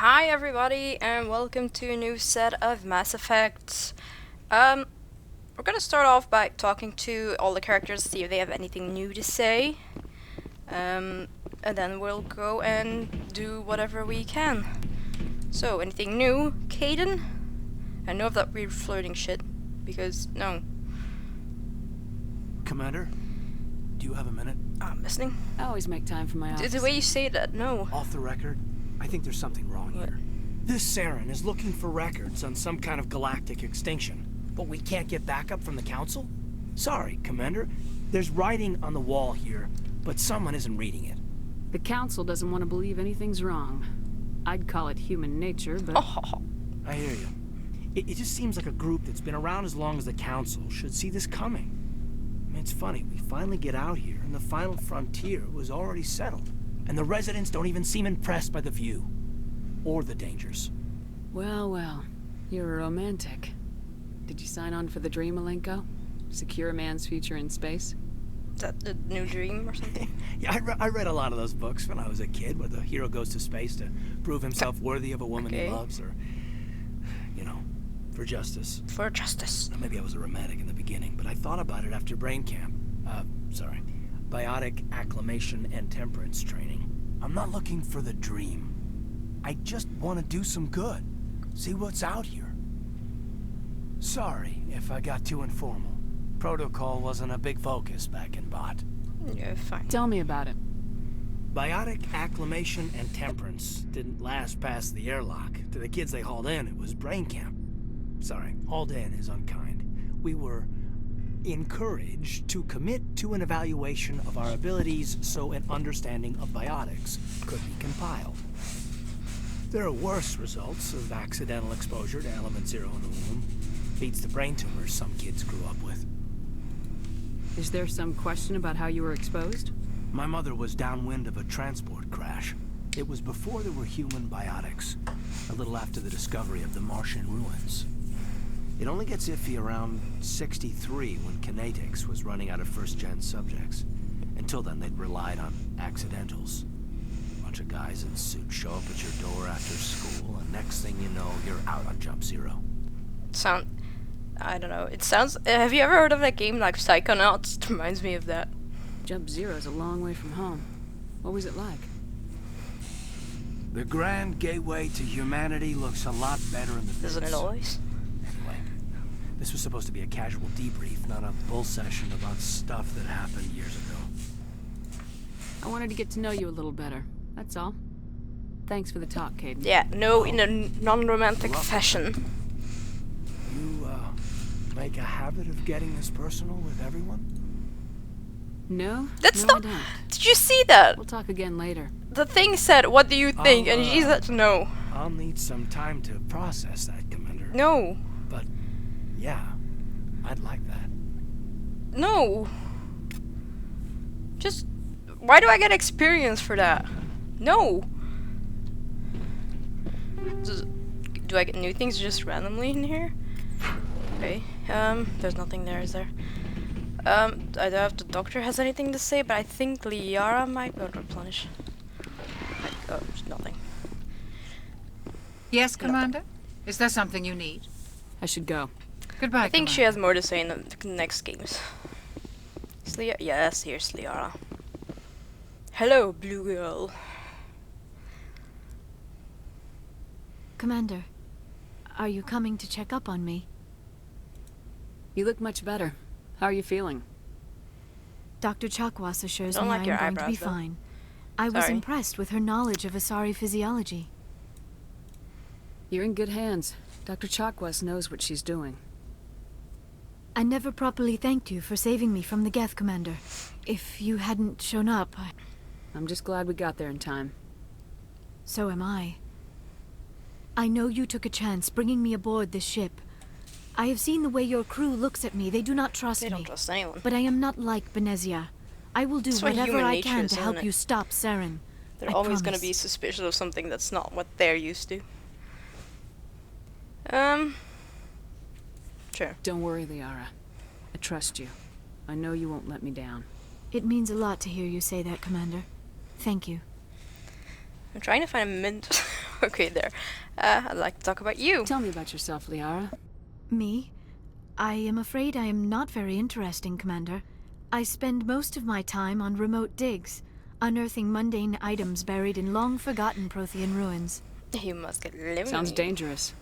Hi everybody and welcome to a new set of Mass Effects. We're gonna start off by talking to all the characters, see if they have anything new to say. And then we'll go and do whatever we can. So, anything new? Caden? I know of that weird flirting shit, because, no. Commander, do you have a minute? I'm listening. I always make time for my office. The way you say that, no. Off the record, I think there's something wrong here. This Saren is looking for records on some kind of galactic extinction, but we can't get backup from the Council? Sorry, Commander. There's writing on the wall here, but someone isn't reading it. The Council doesn't want to believe anything's wrong. I'd call it human nature, but... I hear you. It just seems like a group that's been around as long as the Council should see this coming. I mean, it's funny, we finally get out here, and the final frontier was already settled. And the residents don't even seem impressed by the view. Or the dangers. Well, well. You're a romantic. Did you sign on for the dream, Malenko? Secure a man's future in space? Is that the new dream or something? Yeah, I read a lot of those books when I was a kid, where the hero goes to space to prove himself worthy of a woman he loves, or, you know, for justice. For justice. Maybe I was a romantic in the beginning, but I thought about it after brain camp. Biotic acclimation and temperance training. I'm not looking for the dream. I just want to do some good. See what's out here. Sorry if I got too informal. Protocol wasn't a big focus back in Bot. Yeah, fine. Tell me about it. Biotic acclimation and temperance didn't last past the airlock. To the kids they hauled in, it was brain camp. Sorry, hauled in is unkind. We were encouraged to commit to an evaluation of our abilities so an understanding of biotics could be compiled. There are worse results of accidental exposure to element 0 in the womb. Beats the brain tumors some kids grew up with. Is there some question about how you were exposed? My mother was downwind of a transport crash. It was before there were human biotics, a little after the discovery of the Martian ruins. It only gets iffy around 63 when Kinetics was running out of first-gen subjects. Until then, they'd relied on accidentals. Bunch of guys in suits show up at your door after school, and next thing you know, you're out on Jump Zero. I don't know. It sounds... have you ever heard of that game like Psychonauts? It reminds me of that. Jump Zero's a long way from home. What was it like? The grand gateway to humanity looks a lot better in the Isn't it always? Anyway, this was supposed to be a casual debrief, not a bull session about stuff that happened years ago. I wanted to get to know you a little better. That's all. Thanks for the talk, Caden. Yeah, no, in a non-romantic fashion. You, make a habit of getting this personal with everyone? No? That's no, not... I don't. Did you see that? We'll talk again later. The thing said, what do you think? And she said, no. I'll need some time to process that, Commander. No. But, yeah, I'd like that. No. Just... why do I get experience for that? No. Do I get new things just randomly in here? Okay. There's nothing there, is there? I don't know if the doctor has anything to say, but I think Liara might go to replenish. Oh, there's nothing. Yes, Commander? Is there something you need? I should go. Goodbye, I think she Commander. has more to say in the next games. Is yes, here's Liara. Hello, blue girl. Commander, are you coming to check up on me? You look much better. How are you feeling? Dr. Chakwas assures Don't me like I your am going to be eyebrows, though. fine. I was Sorry. impressed with her knowledge of Asari physiology. You're in good hands. Dr. Chakwas knows what she's doing. I never properly thanked you for saving me from the Geth, Commander. If you hadn't shown up, I'm just glad we got there in time. so am I. I know you took a chance bringing me aboard this ship. I have seen the way your crew looks at me. They do not trust They me. don't trust anyone. But I am not like Benezia. I will do That's what whatever human I nature can is, to isn't help it? you stop Saren. They're I always gonna promise. be suspicious of something that's not what they're used to. Sure. Don't worry, Liara. I trust you. I know you won't let me down. It means a lot to hear you say that, Commander. Thank you. I'm trying to find a mint. Okay, there. I'd like to talk about you. Tell me about yourself, Liara. Me? I am afraid I am not very interesting, Commander. I spend most of my time on remote digs, unearthing mundane items buried in long-forgotten Prothean ruins. You must get living. Sounds dangerous.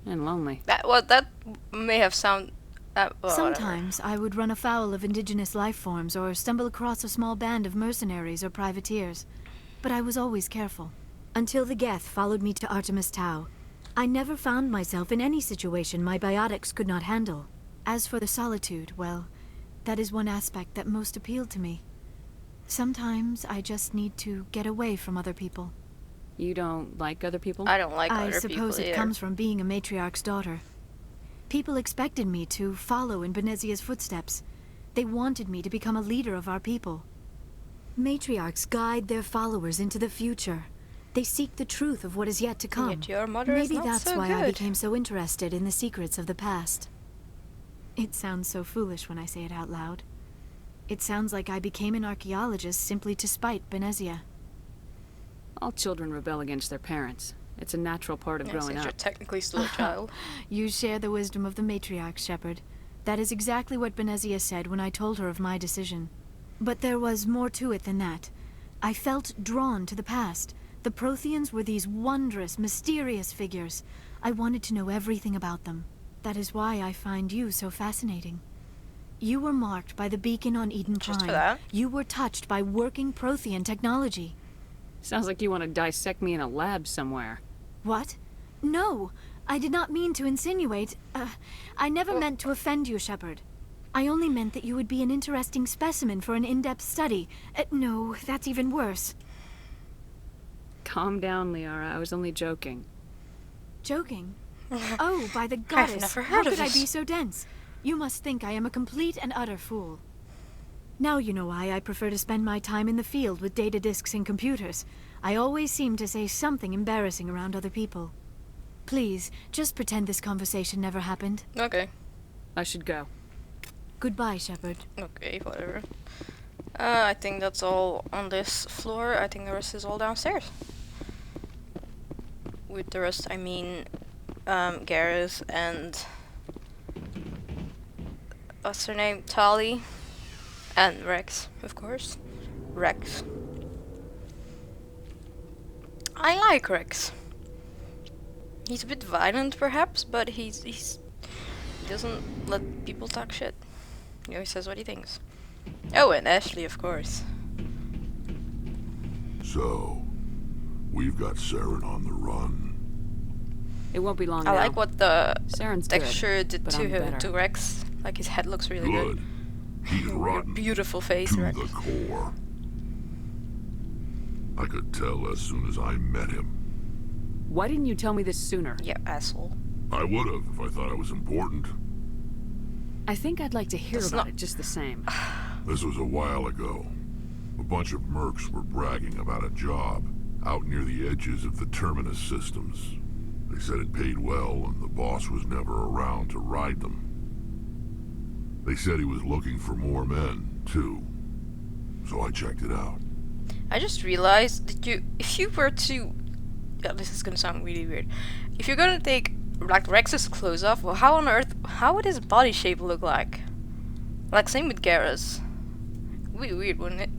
And lonely. That may have sound. Well, whatever. Sometimes I would run afoul of indigenous life forms or stumble across a small band of mercenaries or privateers. But I was always careful. Until the Geth followed me to Artemis Tau. I never found myself in any situation my biotics could not handle. As for the solitude, well, that is one aspect that most appealed to me. Sometimes I just need to get away from other people. You don't like other people? I don't like I other people suppose it either. comes from being a matriarch's daughter. People expected me to follow in Benezia's footsteps. They wanted me to become a leader of our people. Matriarchs guide their followers into the future. They seek the truth of what is yet to come. Yet your mother is Maybe not that's so why good. I became so interested in the secrets of the past. It sounds so foolish when I say it out loud. It sounds like I became an archaeologist simply to spite Benezia. All children rebel against their parents. It's a natural part of Yeah, growing since you're up. technically still a child. You share the wisdom of the matriarch, Shepard. That is exactly what Benezia said when I told her of my decision. But there was more to it than that. I felt drawn to the past. The Protheans were these wondrous, mysterious figures. I wanted to know everything about them. That is why I find you so fascinating. You were marked by the beacon on Eden Just for Prime. that? You were touched by working Prothean technology. Sounds like you want to dissect me in a lab somewhere. What? No, I did not mean to insinuate. I never Oh. meant to offend you, Shepard. I only meant that you would be an interesting specimen for an in-depth study. No, that's even worse. Calm down, Liara. I was only joking. Joking? Oh, by the goddess, never how heard of could I this. be so dense? You must think I am a complete and utter fool. Now you know why I prefer to spend my time in the field with data disks and computers. I always seem to say something embarrassing around other people. Please, just pretend this conversation never happened. Okay. I should go. Goodbye, Shepard. Okay, whatever. I think that's all on this floor. I think the rest is all downstairs. With the rest, I mean, Garrus and what's her name? Tali and Rex, of course. Rex. I like Rex. He's a bit violent, perhaps, but he doesn't let people talk shit. He always says what he thinks. Oh, and Ashley, of course. So, we've got Saren on the run. It won't be long I now. like what the Saren's good, texture did but to I'm him, better. to Rex. Like his head looks really good. Good. He's Your rotten beautiful face, to Rex. the core. I could tell as soon as I met him. Why didn't you tell me this sooner? Yeah, asshole. I would have if I thought it was important. I think I'd like to hear That's about not- it just the same. This was a while ago. A bunch of mercs were bragging about a job out near the edges of the Terminus systems. They said it paid well and the boss was never around to ride them. They said he was looking for more men, too. So I checked it out. I just realized that if you were to, yeah, this is gonna sound really weird. If you're gonna take like Rex's clothes off, well, how on earth, how would his body shape look like? Like same with Garrus. Weird, wouldn't it?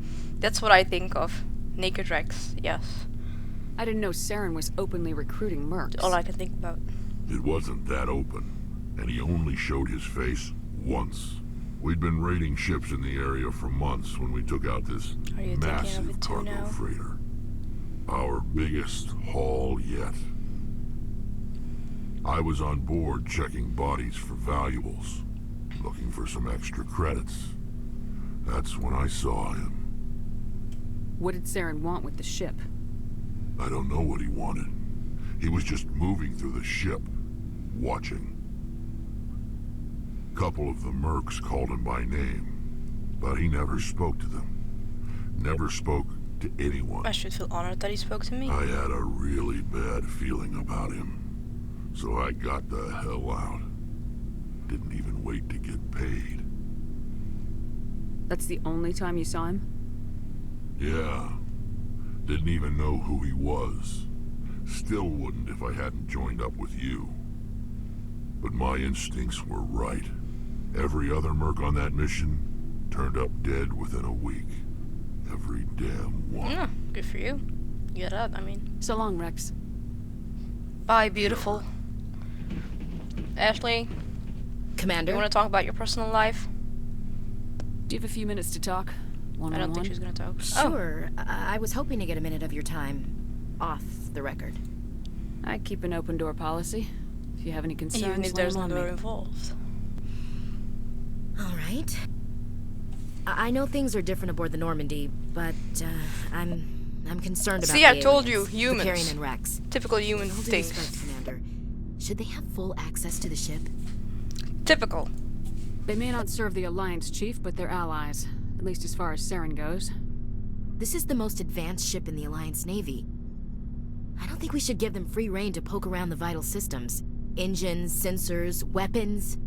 That's what I think of. Naked Rex, yes. I didn't know Saren was openly recruiting mercs. All I can think about. It wasn't that open, and he only showed his face once. We'd been raiding ships in the area for months when we took out this Are you thinking of massive it too cargo now? freighter. Our biggest haul yet. I was on board checking bodies for valuables, looking for some extra credits. That's when I saw him. What did Saren want with the ship? I don't know what he wanted. He was just moving through the ship, watching. Couple of the mercs called him by name, but he never spoke to them. Never spoke to anyone. I should feel honored that he spoke to me. I had a really bad feeling about him, so I got the hell out. Didn't even wait to get paid. That's the only time you saw him? Yeah. Didn't even know who he was. Still wouldn't if I hadn't joined up with you. But my instincts were right. Every other merc on that mission turned up dead within a week. Every damn one. Yeah, good for you. Get up, I mean. So long, Rex. Bye, beautiful. Ashley, Commander? you want to talk about your personal life? Do you have a few minutes to talk? One I on don't think one? she's gonna talk. Oh, Sure. I was hoping to get a minute of your time off the record. I keep an open door policy. If you have any concerns, even if lay there's 'em no on door me. involved. All right. I know things are different aboard the Normandy, but I'm concerned about See, the I told you, aliens, the humans. Carrion and Rex. Typical human With all due things. respect, Commander, should they have full access to the ship? Typical. They may not serve the Alliance, Chief, but they're allies. At least as far as Saren goes. This is the most advanced ship in the Alliance Navy. I don't think we should give them free rein to poke around the vital systems. Engines, sensors, weapons.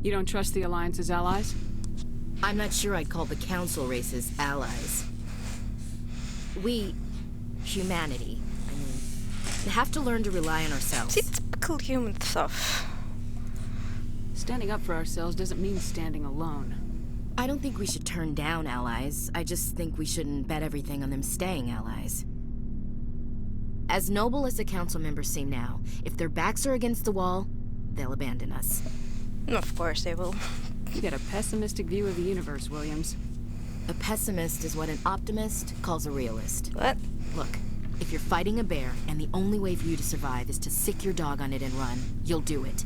You don't trust the Alliance's allies? I'm not sure I'd call the Council races allies. We, humanity, I mean, have to learn to rely on ourselves. See, typical human stuff. Standing up for ourselves doesn't mean standing alone. I don't think we should turn down allies. I just think we shouldn't bet everything on them staying allies. As noble as the Council members seem now, if their backs are against the wall, they'll abandon us. Of course they will. You get a pessimistic view of the universe, Williams. A pessimist is what an optimist calls a realist. What? Look, if you're fighting a bear and the only way for you to survive is to sick your dog on it and run, you'll do it.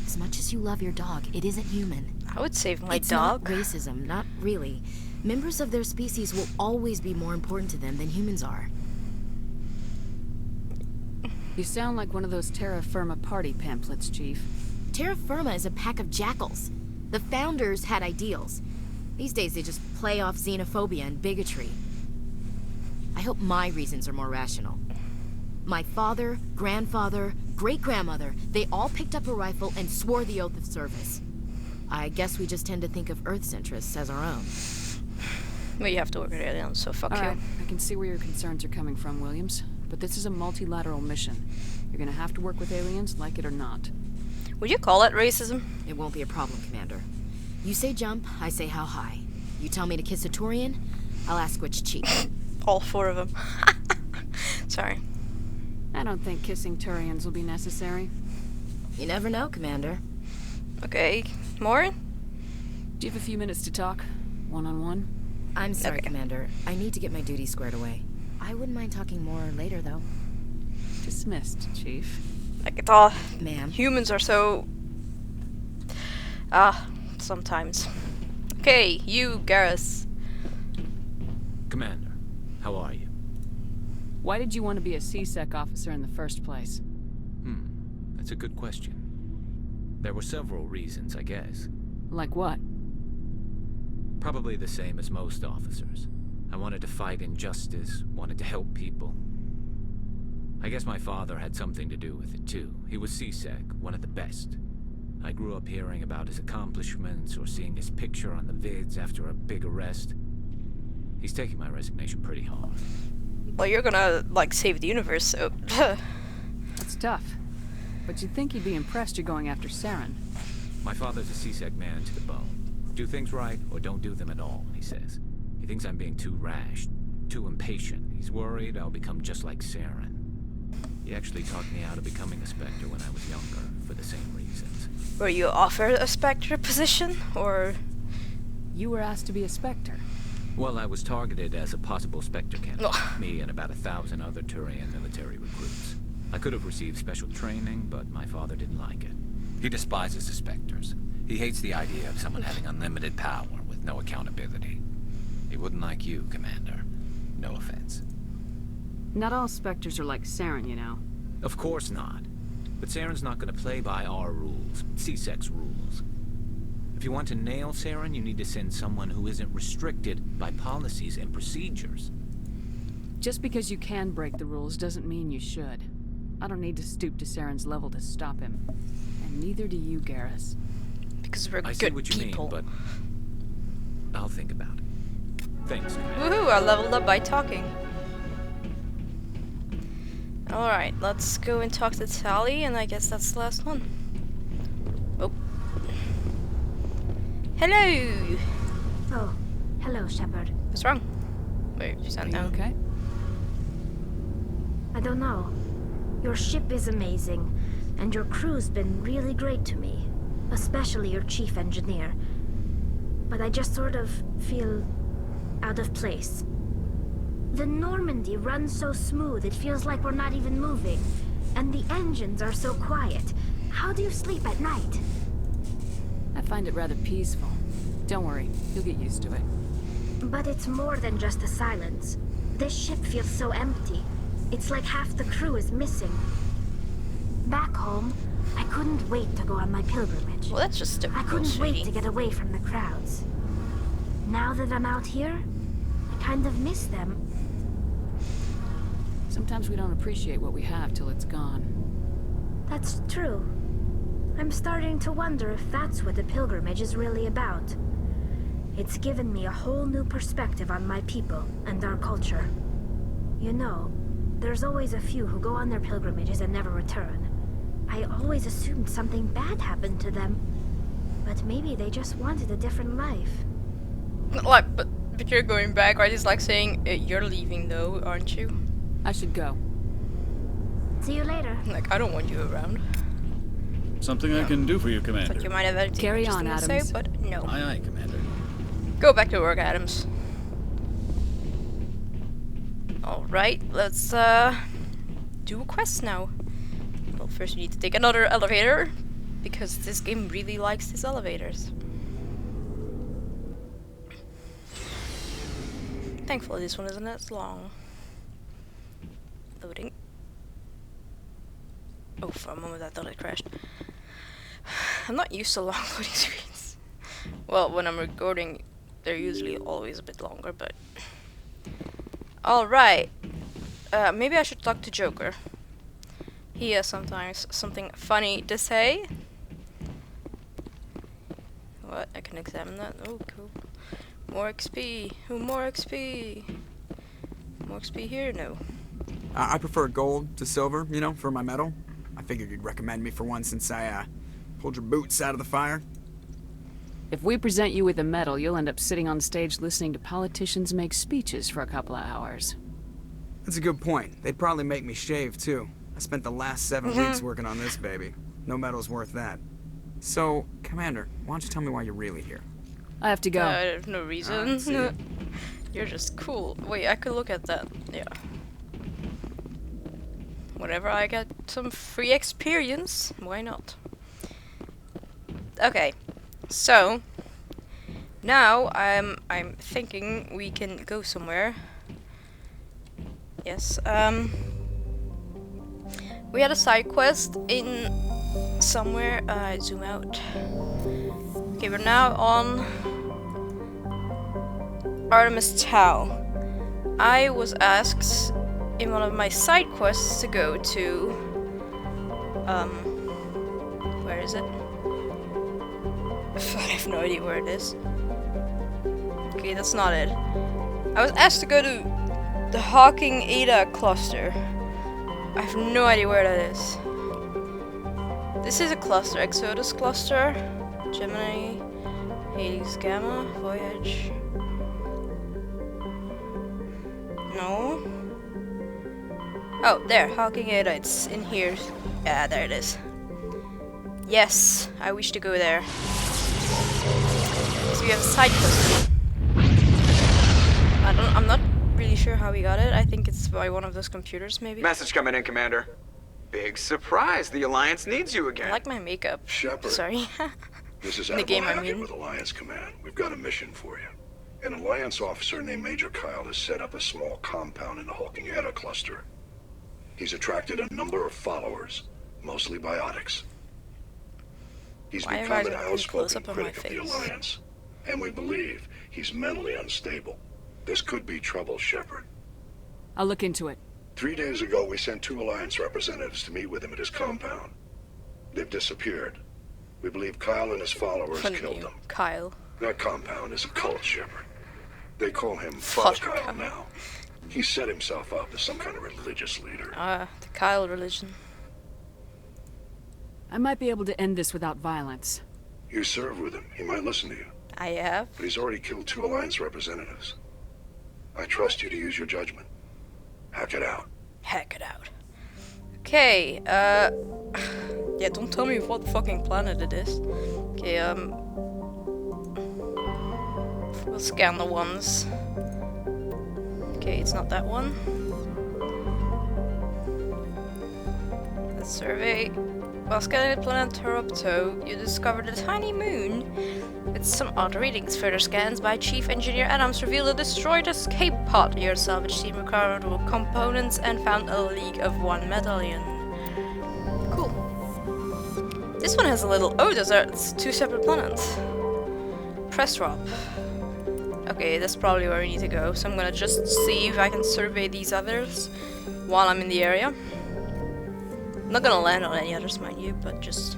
As much as you love your dog, it isn't human. I would save my It's dog. not racism, not really. Members of their species will always be more important to them than humans are. You sound like one of those Terra Firma party pamphlets, Chief. Terra Firma is a pack of jackals. The founders had ideals. These days they just play off xenophobia and bigotry. I hope my reasons are more rational. My father, grandfather, great-grandmother, they all picked up a rifle and swore the oath of service. I guess we just tend to think of Earth's interests as our own. Well, you have to work with aliens, so fuck you. Alright, I can see where your concerns are coming from, Williams. But this is a multilateral mission. You're gonna have to work with aliens, like it or not. Would you call it racism? It won't be a problem, Commander. You say jump, I say how high. You tell me to kiss a Turian, I'll ask which cheek. All four of them. Sorry. I don't think kissing Turians will be necessary. You never know, Commander. Okay. More? Do you have a few minutes to talk? One-on-one? I'm sorry, Okay. Commander. I need to get my duties squared away. I wouldn't mind talking more later, though. Dismissed, Chief. Like it's all Ma'am. humans are so sometimes. Okay, you, Garrus. Commander, how are you? Why did you want to be a C-Sec officer in the first place? That's a good question. There were several reasons, I guess. Like what? Probably the same as most officers. I wanted to fight injustice, wanted to help people. I guess my father had something to do with it too. He was C-Sec, one of the best. I grew up hearing about his accomplishments or seeing his picture on the vids after a big arrest. He's taking my resignation pretty hard. Well, you're gonna, like, save the universe, so... That's tough. But you'd think he'd be impressed you're going after Saren. My father's a C-Sec man to the bone. Do things right or don't do them at all, he says. He thinks I'm being too rash, too impatient. He's worried I'll become just like Saren. He actually talked me out of becoming a Spectre when I was younger, for the same reasons. Were you offered a Spectre position, or... You were asked to be a Spectre. Well, I was targeted as a possible Spectre candidate. Ugh. Me and about 1,000 other Turian military recruits. I could have received special training, but my father didn't like it. He despises the Spectres. He hates the idea of someone having unlimited power with no accountability. He wouldn't like you, Commander. No offense. Not all Spectres are like Saren, you know. Of course not. But Saren's not going to play by our rules, C-Sec's rules. If you want to nail Saren, you need to send someone who isn't restricted by policies and procedures. Just because you can break the rules doesn't mean you should. I don't need to stoop to Saren's level to stop him. And neither do you, Garrus. Because we're I see good what you people. mean, but I'll think about it. Thanks, Commander. Woohoo, I leveled up by talking. Alright, let's go and talk to Tally, and I guess that's the last one. Oh. Hello! Oh, hello, Shepard. What's wrong? Wait, you Are sound you down. okay? I don't know. Your ship is amazing, and your crew's been really great to me. Especially your chief engineer. But I just sort of feel out of place. The Normandy runs so smooth it feels like we're not even moving. And the engines are so quiet. How do you sleep at night? I find it rather peaceful. Don't worry, you'll get used to it. But it's more than just the silence. This ship feels so empty. It's like half the crew is missing. Back home, I couldn't wait to go on my pilgrimage. Well, that's just I typical, couldn't wait sweetie. to get away from the crowds. Now that I'm out here, I kind of miss them. Sometimes we don't appreciate what we have till it's gone. That's true. I'm starting to wonder if that's what the pilgrimage is really about. It's given me a whole new perspective on my people and our culture. You know, there's always a few who go on their pilgrimages and never return. I always assumed something bad happened to them. But maybe they just wanted a different life. Like, but you're going back, right? It's like saying, you're leaving though, aren't you? I should go. See you later. Like, I don't want you around. Something I can do for you, It's Commander. like you might have anything Carry interesting on, to say, Adams. but no. Aye, aye, Commander. Go back to work, Adams. Alright, let's do a quest now. Well, first we need to take another elevator, because this game really likes these elevators. Thankfully this one isn't as long. Loading. Oh, for a moment I thought it crashed. I'm not used to long loading screens. Well, when I'm recording, they're usually always a bit longer, but... Alright. Maybe I should talk to Joker. He has sometimes something funny to say. What? I can examine that. Oh, cool. More XP. Oh, more XP. More XP here? No. I prefer gold to silver, you know, for my medal. I figured you'd recommend me for one since I, pulled your boots out of the fire. If we present you with a medal, you'll end up sitting on stage listening to politicians make speeches for a couple of hours. That's a good point. They'd probably make me shave, too. I spent the last 7 weeks working on this baby. No medal's worth that. So, Commander, why don't you tell me why you're really here? I have to go. There's no reason. see ya. You're just cool. Wait, I could look at that. Yeah. Whenever I get some free experience, why not? Okay, so now I'm thinking we can go somewhere. Yes. We had a side quest in somewhere. Zoom out. Okay, we're now on Artemis Tau. I was asked in one of my side quests to go to where is it? I have no idea where it is. Okay, that's not it. I was asked to go to the Hawking Ada cluster. I have no idea where that is. This is a cluster, Exodus cluster, Gemini, Hades Gamma, Voyage. No. Oh, there, Hawking Ada, it's in here. Yeah, there it is. Yes, I wish to go there. So we have a side quest. I'm not really sure how we got it. I think it's by one of those computers, maybe. Message coming in, Commander. Big surprise, the Alliance needs you I again. like my makeup. Shepard. Sorry. This is In the game, I Admiral Hackett mean. with Alliance Command. We've got a mission for you. An Alliance officer named Major Kyle has set up a small compound in the Hawking Ada cluster. He's attracted a number of followers, mostly biotics. He's Why am become I an looking close outspoken up on my critic of the face? Alliance, and we believe he's mentally unstable. This could be trouble, Shepard. I'll look into it. 3 days ago, we sent 2 Alliance representatives to meet with him at his compound. They've disappeared. We believe Kyle and his followers Fun killed name, them. Kyle. That compound is a cult, Shepard. They call him Father Father Kyle Kyle. now. He set himself up as some kind of religious leader. The Kyle religion. I might be able to end this without violence. You served with him. He might listen to you. I have. But he's already killed 2 Alliance representatives. I trust you to use your judgment. Hack it out. Hack it out. Okay, yeah, don't tell me what fucking planet it is. Okay, we'll scan the ones. Okay, it's not that one. Let's survey. While scanning the planet Toropto, you discovered a tiny moon with some odd readings. Further scans by Chief Engineer Adams revealed a destroyed escape pod. Your salvage team recovered components and found a League of One medallion. Cool. This one has a little... Oh, those are 2 separate planets. Press drop. Okay, that's probably where we need to go. So I'm gonna just see if I can survey these others while I'm in the area. I'm not gonna land on any others, mind you, but just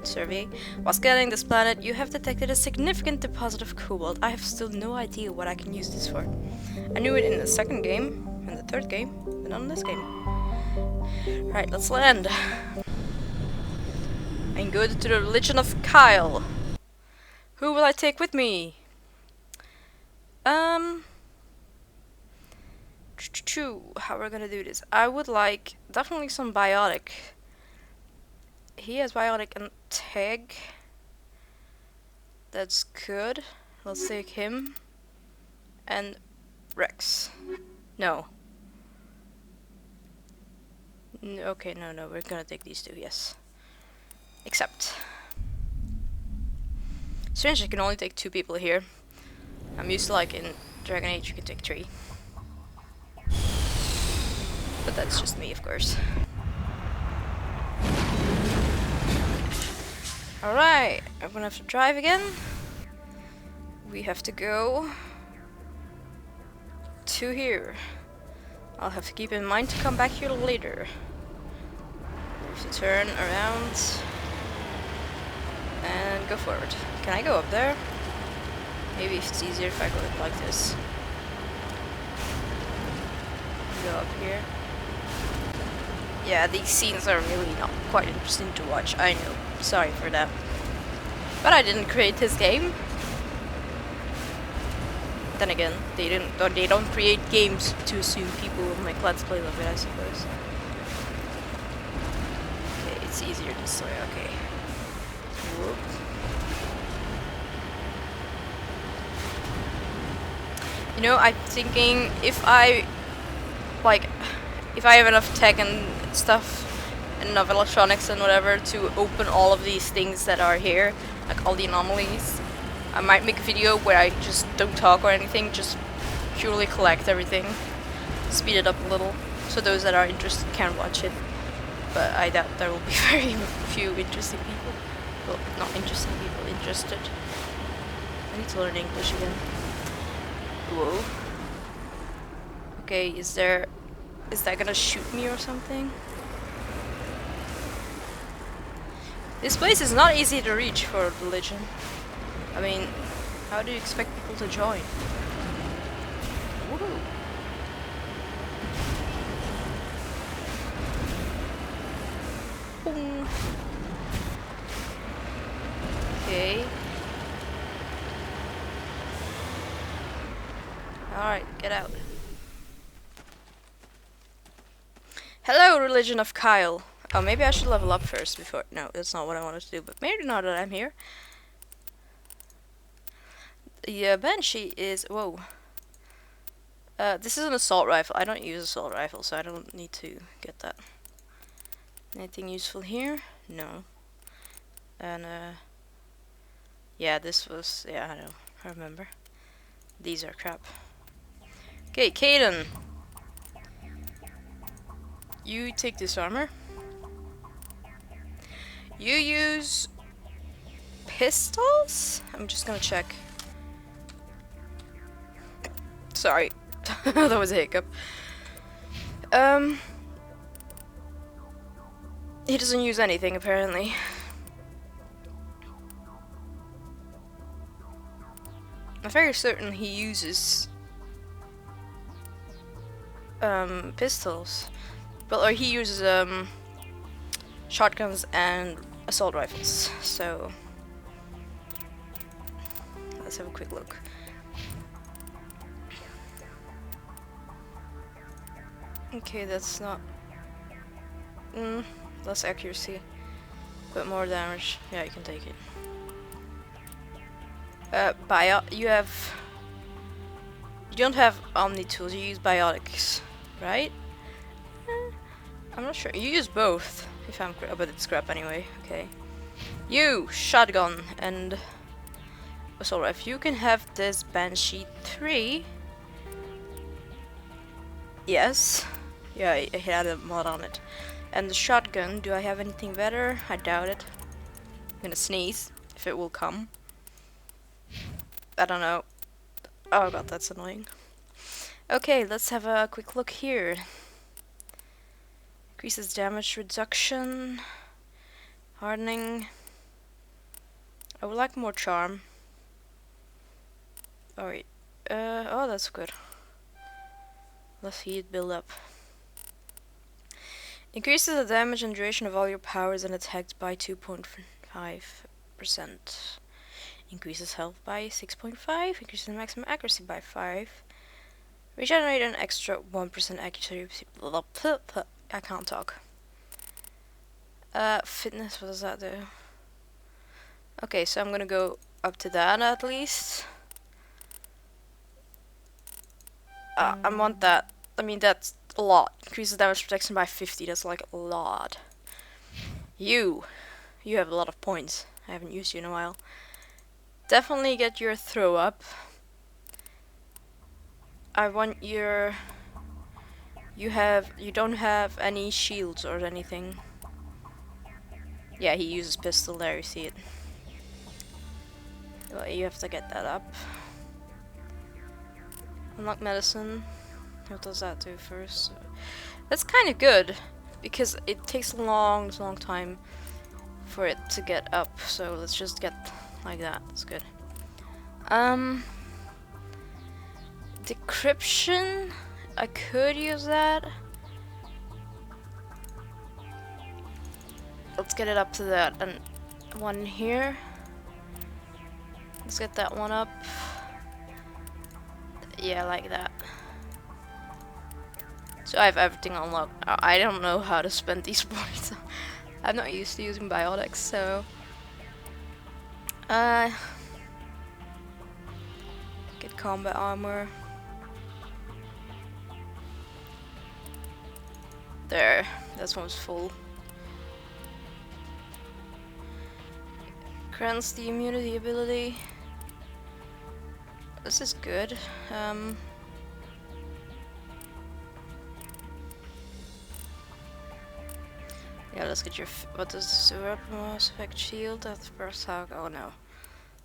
survey. While scanning this planet, you have detected a significant deposit of cobalt. I have still no idea what I can use this for. I knew it in the 2nd game, and the 3rd game, but not in this game. Right, let's land. And go to the religion of Kyle. Who will I take with me? How we're gonna do this? I would like definitely some biotic. He has biotic and tag. That's good. Let's take him. And Rex. No. Okay, no, we're gonna take these 2, yes. Except. Strange, I can only take 2 people here. I'm used to, like, in Dragon Age you can take 3. But that's just me, of course. Alright, I'm gonna have to drive again. We have to go to here. I'll have to keep in mind to come back here later. We have to turn around and go forward. Can I go up there? Maybe it's easier if I go like this. Go up here. Yeah, these scenes are really not quite interesting to watch. I know. Sorry for that. But I didn't create this game. Then again, they don't create games to assume people will make Let's Play of it, I suppose. Okay, it's easier this way. Okay. Whoop. You know, I'm thinking if I have enough tech and stuff and enough electronics and whatever to open all of these things that are here, like all the anomalies, I might make a video where I just don't talk or anything, just purely collect everything, speed it up a little, so those that are interested can watch it. But I doubt there will be very few interesting people. Well, not interesting people, interested. I need to learn English again. Whoa. Okay, is that gonna shoot me or something? This place is not easy to reach for religion. I mean, how do you expect people to join? Woohoo! Boom. Okay. Alright, get out. Hello, religion of Kyle. Oh, maybe I should level up first before... No, that's not what I wanted to do, but maybe now that I'm here. The Banshee is... Whoa. This is an assault rifle. I don't use assault rifle, so I don't need to get that. Anything useful here? No. And, yeah, this was... Yeah, I know. I remember. These are crap. Okay, Caden. You take this armor. You use pistols? I'm just gonna check. Sorry. That was a hiccup. He doesn't use anything apparently. I'm very certain he uses pistols. Well, or he uses shotguns and assault rifles. So let's have a quick look. Okay, that's not. Less accuracy, but more damage. Yeah, you can take it. You don't have Omni tools. You use biotics, right? I'm not sure. You use both, if I'm correct, but it's crap anyway. Okay. You shotgun and assault rifle. You can have this Banshee 3. Yes. Yeah, it had a mod on it. And the shotgun. Do I have anything better? I doubt it. I'm gonna sneeze if it will come. I don't know. Oh god, that's annoying. Okay, let's have a quick look here. Increases damage reduction, hardening. I would like more charm. Alright. Oh, that's good. Let's see it build up. Increases the damage and duration of all your powers and attacks by 2.5%. Increases health by 6.5. Increases the maximum accuracy by 5. Regenerate an extra 1% accuracy. I can't talk. Fitness, what does that do? Okay, so I'm gonna go up to that at least. I want that. I mean, that's a lot. Increases damage protection by 50. That's like a lot. You have a lot of points. I haven't used you in a while. Definitely get your throw up. I want your. You don't have any shields or anything. Yeah, he uses pistol there. You see it. Well, you have to get that up. Unlock medicine. What does that do first? That's kind of good because it takes a long time for it to get up. So let's just get like that. That's good. Decryption. I could use that. Let's get it up to that and one here. Let's get that one up. Yeah, like that. So I have everything unlocked. I don't know how to spend these points. I'm not used to using biotics, so get combat armor. There, this one's full. Grants the immunity ability. This is good. Yeah, let's get your. What does the weapon mass effect shield at the first attack? Oh no.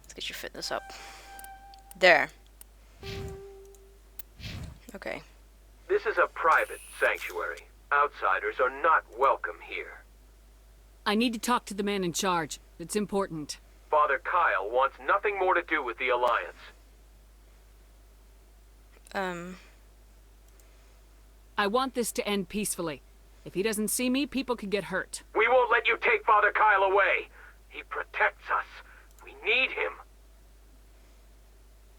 Let's get your fitness up. There. Okay. This is a private sanctuary. Outsiders are not welcome here. I need to talk to the man in charge. It's important. Father Kyle wants nothing more to do with the Alliance. I want this to end peacefully. If he doesn't see me, people could get hurt. We won't let you take Father Kyle away. He protects us. We need him.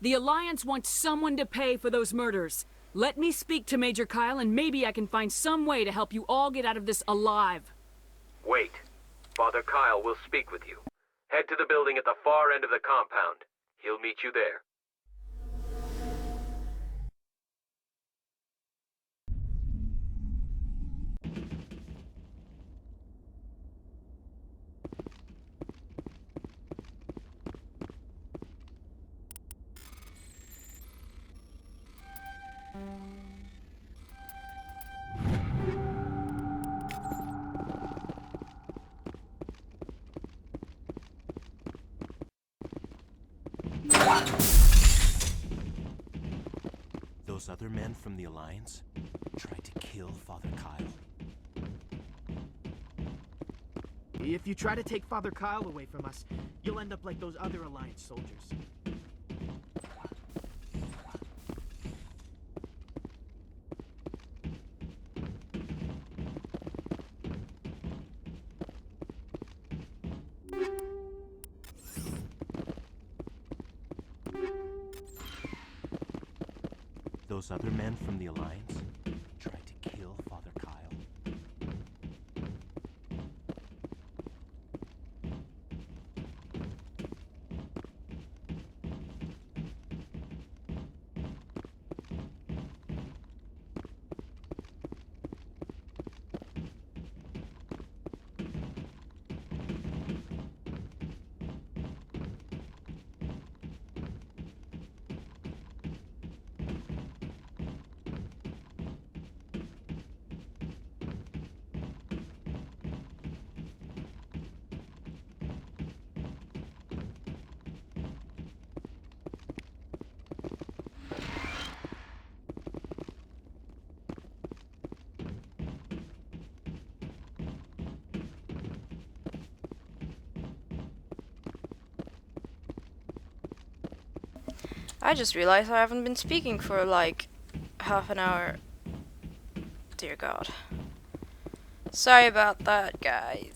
The Alliance wants someone to pay for those murders. Let me speak to Major Kyle and maybe I can find some way to help you all get out of this alive. Wait. Father Kyle will speak with you. Head to the building at the far end of the compound. He'll meet you there. Those other men from the Alliance tried to kill Father Kyle. If you try to take Father Kyle away from us, you'll end up like those other Alliance soldiers. those other men from the Alliance tried to kill Father Kyle? I just realized I haven't been speaking for like half an hour. Dear God. Sorry about that, guys.